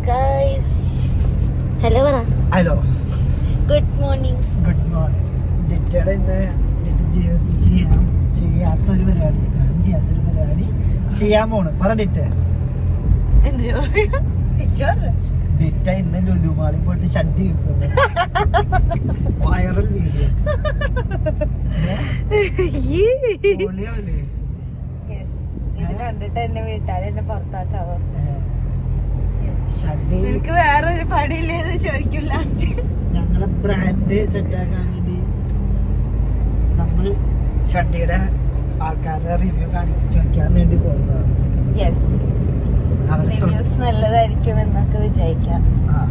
Guys, hello പറ. Hello, good morning. Good morning. ഡിറ്റയുടെ ഇന്ന് ജീവിതത്തിൽ ചെയ്യാത്തൊരു പരിപാടി ചെയ്യാൻ പോണ്. പറ ഡിറ്റ. ഡിറ്റ ഇന്ന് ലുലുമാളി പോയിട്ട് ചട്ടി വെക്കുന്നു. Viral video. ഇത് കണ്ടിട്ട് എന്നെ വീട്ടാൽ എന്നെ പുറത്താക്കാവോ? ഷഡ്ഡി നിനക്ക് വേറൊരു പണിയില്ലേന്ന് ചോദിക്കും ലാസ്റ്റ്. ഞങ്ങളെ ബ്രാൻഡ് സെറ്റാക്കാൻ വേണ്ടി നമ്മൾ ഷഡ്ഡിയുടെ ആൾക്കാരുടെ റിവ്യൂ ചോദിക്കാൻ വേണ്ടി പോകുന്നതാണ്. റിവ്യൂസ് നല്ലതായിരിക്കും എന്നൊക്കെ വിചാരിക്കാം.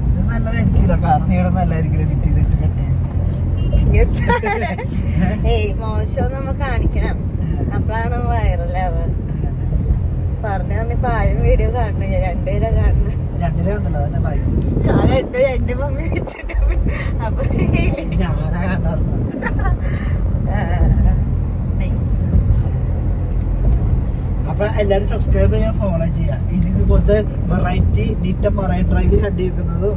ഇത് നല്ലതായിരിക്കില്ല, കാരണം ഇവിടെ നല്ലതായിരിക്കില്ല എഡിറ്റ് ചെയ്തിട്ട് കട്ട് ഏയ് മോശം നമ്മ കാണിക്കണം, അപ്പോഴാണ് വൈറലാവുക. പറഞ്ഞിപ്പോ ആരും വീഡിയോ കാണുന്നു, രണ്ടുപേരാ കാണുന്നു. രണ്ടിലേ ഉണ്ടല്ലോ, അതന്നെ ഭയം. ഞാൻ എന്റെ മമ്മി വെച്ചിട്ട് അപ്പൊ ഞാനാ കണ്ടായിരുന്നു. അപ്പൊ എല്ലാരും സബ്സ്ക്രൈബ് ചെയ്യാൻ, ഫോളോ ചെയ്യാം. ഇതുപോലത്തെ വെറൈറ്റി ഡിറ്റ മറൈൻ ഡ്രൈവ് ഷഡ്ഡി വെക്കുന്നതും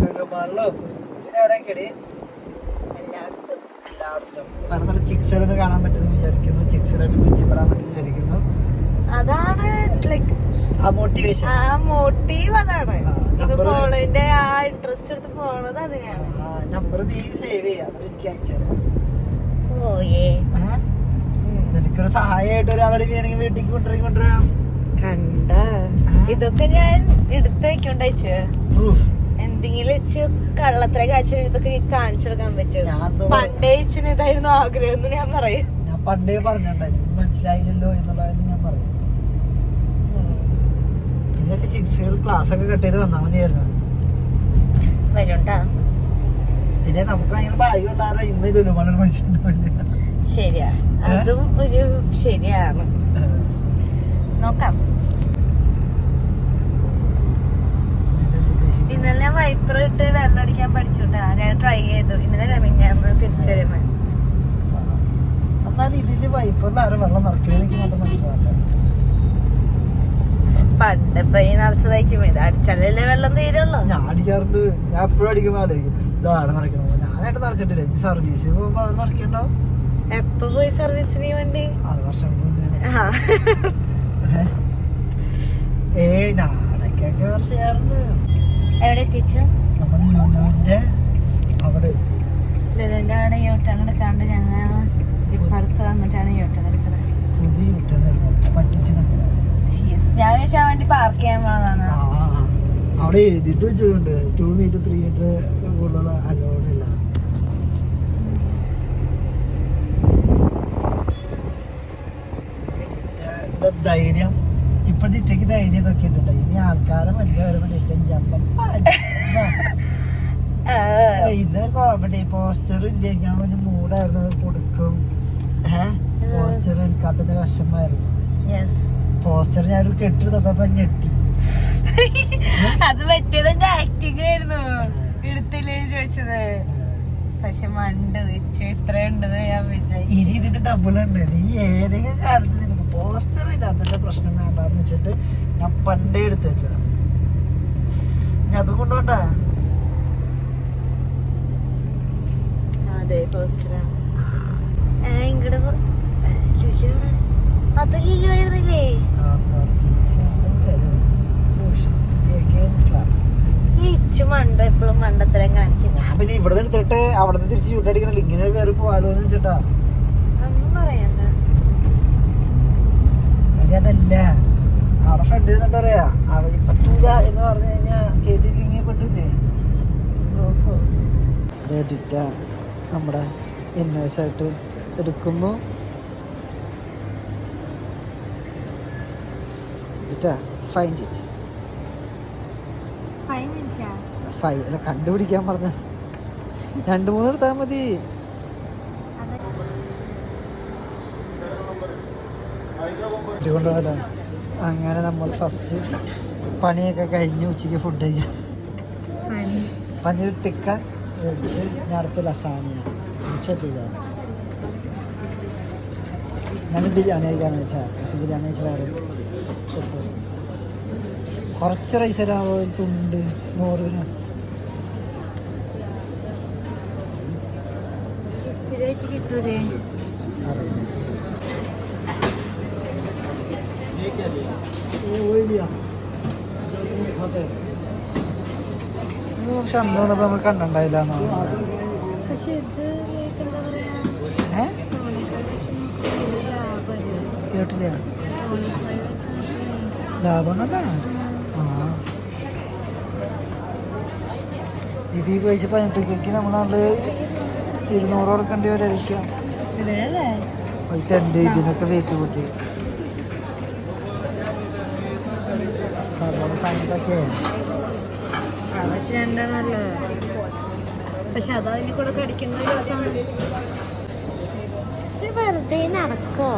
ഗുഗമാളിലും പിന്നെ എവിടെയൊക്കെ എല്ലായിടത്തും നല്ല നല്ല ചിക്സുകളൊന്ന് കാണാൻ പറ്റുമെന്ന് വിചാരിക്കുന്നു. ചിക്സുകളായിട്ട് പരിചയപ്പെടാൻ പറ്റുമെന്ന് വിചാരിക്കുന്നു. അതാണ് ലൈക്ക് ആ മോട്ടിവേഷൻ, ആ മോട്ടീവ് അതാണ്. പോണതിന്റെ ആ ഇൻട്രസ്റ്റ് എടുത്ത് പോണത് അതിനാണ്. നമ്പർ നീ സേവ് ചെയ്യാം, അത് എനിക്ക് അയച്ചുതരാം. ഓയേ, നിനക്കൊരു സഹായമായിട്ട് ഒരാളെ വേണമെങ്കിൽ വീട്ടിലേക്ക് കൊണ്ടുവരാം. കണ്ട ഇതൊക്കെ ഞാൻ എടുത്ത് വെക്കണ്ടയച്ച് പ്രൂഫ് എന്തെങ്കിലും കള്ളത്ര കാഴ്ച ഇതൊക്കെ കാണിച്ചു കൊടുക്കാൻ പറ്റും. പണ്ടേ ഇച്ചിന് ഇതായിരുന്നു ആഗ്രഹം എന്ന് ഞാൻ പറയും. ഞാൻ പണ്ടേ പറഞ്ഞിട്ടുണ്ടായിരുന്നു, മനസ്സിലായില്ലല്ലോ എന്നുള്ളതെന്ന് ഞാൻ പറയും. ഇതൊക്കെ ചിക്സുകൾ ക്ലാസ് ഒക്കെ കട്ട് ചെയ്ത് വന്നാൽ മതിയായിരുന്നു. വരുണ്ടാ. പിന്നെ നമുക്ക് ഭയങ്കര ഭാഗ്യം ഉണ്ടാകാതെ ഇന്ന് ലുലുമാളിൽ പഠിച്ചിട്ടുണ്ടാവില്ല. ശരിയാ, അതും ഒരു ശരിയാണ്. നോക്കാം. ഇന്നലെ ഞാൻ വൈപ്പർ ഇട്ട് വെള്ളം അടിക്കാൻ പഠിച്ചുട്ടാ. ഞാൻ ട്രൈ ചെയ്തു ഇന്നലെ. ഞാൻ തിരിച്ചു വരുമ്പോ എന്നാൽ ഇതില് വൈപ്പറിൽ ആരും വെള്ളം നിറക്കില്ല, എനിക്ക് മാത്രം മനസ്സിലാക്കാം. പണ്ട് ഇപ്പൊ ഈ നിറച്ചതായിരിക്കും, ഇത് അടിച്ചാലല്ലേ വെള്ളം തീരുള്ളൂ. ഞാൻ അടിക്കാറുണ്ട്, ഞാൻ എപ്പോഴും അടിക്കുമ്പോ ആലോചിക്കും ഇതാണ് നിറയ്ക്കണോ. ഞാനായിട്ട് നിറച്ചിട്ടില്ല, എനിക്ക് സർവീസ് പോകുമ്പോ അത് നിറയ്ക്കണ്ടാവും. എപ്പോ പോയി സർവീസിന് വേണ്ടി? അത് വർഷം ഞാനൊക്കെ വർഷം ചെയ്യാറുണ്ട്. എവിടെ എത്തിച്ചു? നമ്മൾ ലുലുവിന്റെ അവിടെ എത്തി. ലുലുവിന്റെ അവിടെ യൂട്ടേൺ എടുക്കാണ്ട് ഞങ്ങൾ ഇപ്പുറത്ത് വന്നിട്ടാണ് യൂട്ടേൺ എടുക്കുന്നത്. പുതിയ യൂട്ടേൺ പറ്റിച്ചു. ഞാൻ വിളിച്ചാൻ വേണ്ടി പാർക്ക് ചെയ്യാൻ പോണതാണ്. അവിടെ എഴുതിയിട്ട് വെച്ചിട്ടുണ്ട് 2 മീറ്റർ 3 മീറ്റർ കൂടുതലുള്ള അലോഡ് ഇല്ല. ധൈര്യം ഇപ്പൊ ഡിറ്റയ്ക്ക് ധൈര്യം ഇതൊക്കെ ഉണ്ട്. ഇനി ആൾക്കാരെ വലിയ വരുമ്പോ ഡിറ്റൻ ജമ്പം ഇത് കോമഡി. പോസ്റ്റർ ഇല്ലെങ്കിൽ ഒരു മൂടായിരുന്നു, കൊടുക്കും. പോസ്റ്റർ എടുക്കാത്തതിന്റെ വിഷമായിരുന്നു. പോസ്റ്റർ ഞാനൊരു കെട്ടിടത്തപ്പോ ഞെട്ടി. അത് പറ്റിയതിന്റെ ആക്ടിങ് ആയിരുന്നു, എടുത്തില്ലേ ചോദിച്ചത്. പക്ഷെ മണ്ട് വെച്ച് ഇത്രയുണ്ടെന്ന് ഞാൻ വിചാരിച്ചു. ഇനി ഇതിന്റെ ഡബിൾ ഉണ്ട്. നീ ഏതെങ്കിലും കാലത്ത് നിനക്ക് പോസ്റ്റർ ഇല്ലാത്തതിന്റെ പ്രശ്നം വേണ്ടാന്ന് വെച്ചിട്ട് ഞാൻ പണ്ടേ എടുത്ത് വെച്ചതാ. ഞാൻ അത് കൊണ്ടുപോണ്ടാ. അതെ, പോസ്റ്ററാണ്. ഇങ്ങടെ അത് ലുലുവായിരുന്നില്ലേ? ഈ ഇച്ചു മണ്ട എപ്പോഴും മണ്ടത്തരം കാണിക്കുന്നു. ഞാൻ പിന്നെ ഇവിടെ നിന്ന് എടുത്തിട്ട് അവിടെ നിന്ന് തിരിച്ച് ചൂട്ടടിക്കണല്ലോ, ഇങ്ങനെ കയറി പോവാലോന്ന് വെച്ചിട്ടാ. ഒന്നും പറയണ്ട. അതല്ല, അവിടെ ഫ്രണ്ട് എന്നിട്ട് പറയാ അവിടെ പറ്റൂല എന്ന് പറഞ്ഞു കഴിഞ്ഞാ കേട്ടില്ലെങ്കിൽ പെട്ടില്ലേ. നമ്മുടെ ഇന്നേഴ്സ് ആയിട്ട് എടുക്കുന്നു. Find it. അല്ല, കണ്ടുപിടിക്കാൻ പറഞ്ഞ 2-3 എടുത്താൽ മതി. കൊണ്ടുപോകല. അങ്ങനെ നമ്മൾ ഫസ്റ്റ് പണിയൊക്കെ കഴിഞ്ഞ് ഉച്ചയ്ക്ക് ഫുഡ് കഴിക്കാം. പനീർ ടിക്ക മേടിച്ച് ഞാൻ അടുത്ത ലസാനിയ വെച്ചിട്ടില്ലാണ്. ഞാൻ ബിരിയാണി കഴിക്കാന്ന് വെച്ചാൽ, പക്ഷെ ബിരിയാണി വെച്ചാൽ വേറെ കുറച്ച് റൈസ് തരാമോ ഒരു തുണ്ട് 100 gram. ഇച്ചിരിയായിട്ട് കിട്ടൂലേ? പക്ഷെ അന്ന് വന്നപ്പോ നമ്മൾ കണ്ടുണ്ടായില്ല. പക്ഷെ ഇത് എന്താ പറയാ, കേട്ടില്ല. ലാഭം അതാ. ആ ഇത് കഴിച്ച് 18 രൂപയ്ക്ക് നമ്മളാണ്ട് 200 കൊടുക്കേണ്ടി വരായിരിക്കാം. ഇതിനൊക്കെ വെയിറ്റ് കൂട്ടി സാധാരണ സാധനത്തൊക്കെ. പക്ഷെ രണ്ടാണല്ലോ. പക്ഷെ അതതിനെ കൂടെ കടിക്കുന്ന ദിവസമാണ്. വെറുതെ നടക്കോ?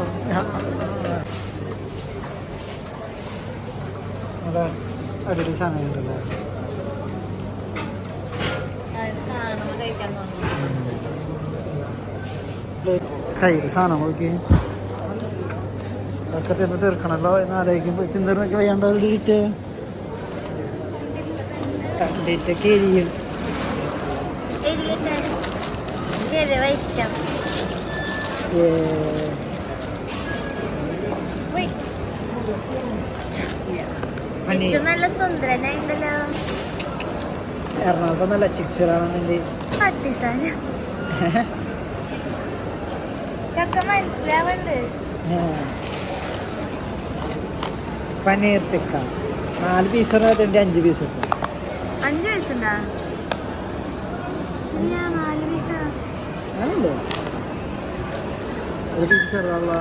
അവിടെ അടിപൊളി സാധനങ്ങളുണ്ടല്ലേ. കയ്യിൽ സാധനം നോക്കി ഒക്കെ തിന്ന് തീർക്കണല്ലോ എന്നാലോചിക്കുമ്പോൾ തിന്നിരുന്നൊക്കെ വയ്യാണ്ട് ഒരു ഡിറ്റ് കണ്ടിട്ടൊക്കെ എരിയും. ഇഷ്ടം നല്ല സുന്ദരനായിണ്ടല്ലോ. എറണാകുളത്ത് നല്ല ചിക്സുകളാണ് വേണ്ടി മനസ്സിലാവുണ്ട്. പനീർ ടിക്ക 4 പീസ് 5 പീസ് കിട്ടും. 5 പൈസണ്ടാ? 4 പൈസ ആണല്ലോ. ഒരു പീസ് ചെറുതാവുക.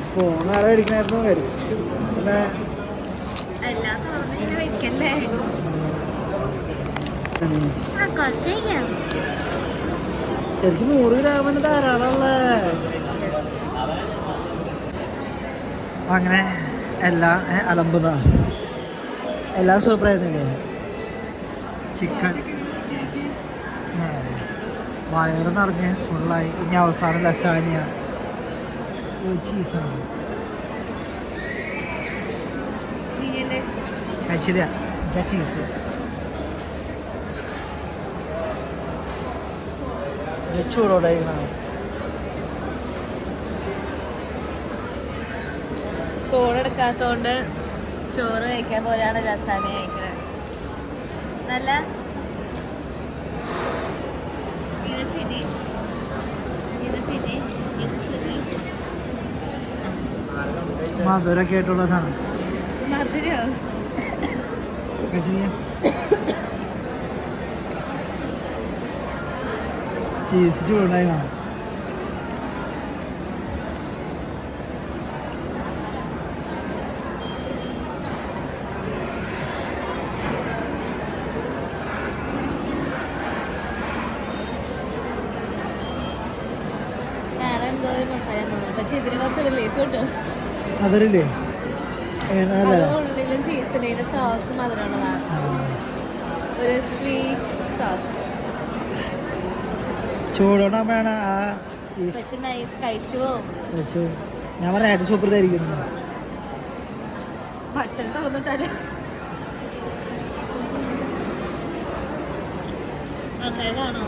സ്പൂൺ ആരെ മേടിക്കണായിരുന്നു മേടിക്കും. പിന്നെ എല്ലാം തുറന്നിങ്ങനെ വെക്കണ്ടേ? ശരിക്കും 100 ഗ്രാമിന് ധാരാളമുള്ള. അങ്ങനെ എല്ലാം അലമ്പുന്ന എല്ലാം സൂപ്പറായിരുന്നില്ലേ? ചിക്കൻ വയറ് നിറഞ്ഞ് ഫുള്ളായി. ഇനി അവസാനം ലസാനിയ ചീസാണ് കഴിച്ചില്ല. എനിക്ക് ചീസ് ചൂടോടായിരിക്കണം. സ്പൂൺ എടുക്കാത്തോണ്ട് ചോറ് കഴിക്കാൻ പോലെയാണ് ലസാന കഴിക്കുന്നത്. നല്ല ഇത് ഫിനിഷ്. മധുരൊക്കെ ആയിട്ടുള്ള സാധനം. മധുരോ? ചീസ് ചൂടായിരുന്നു. എന്തോ ഒരു മസാല തോന്നുന്നു. പക്ഷെ ഇതിന് കുറച്ച് റിലീഫ് കിട്ടും. മധുരല്ലേ? ഉള്ളിലും ചീസിന്റെ സോസ് മധുരമുള്ളതാണ്. ഒരു സ്വീറ്റ് സോസ്. ചൂടോടാകുമ്പോഴാണ് ആ പക്ഷെ നൈസ് കഴിച്ചു പോകും. ഞാൻ പറയാം സൂപ്പർ ഇതായിരിക്കുന്നു. ബട്ടൺ തുറന്നിട്ടല്ലേ കാണോ?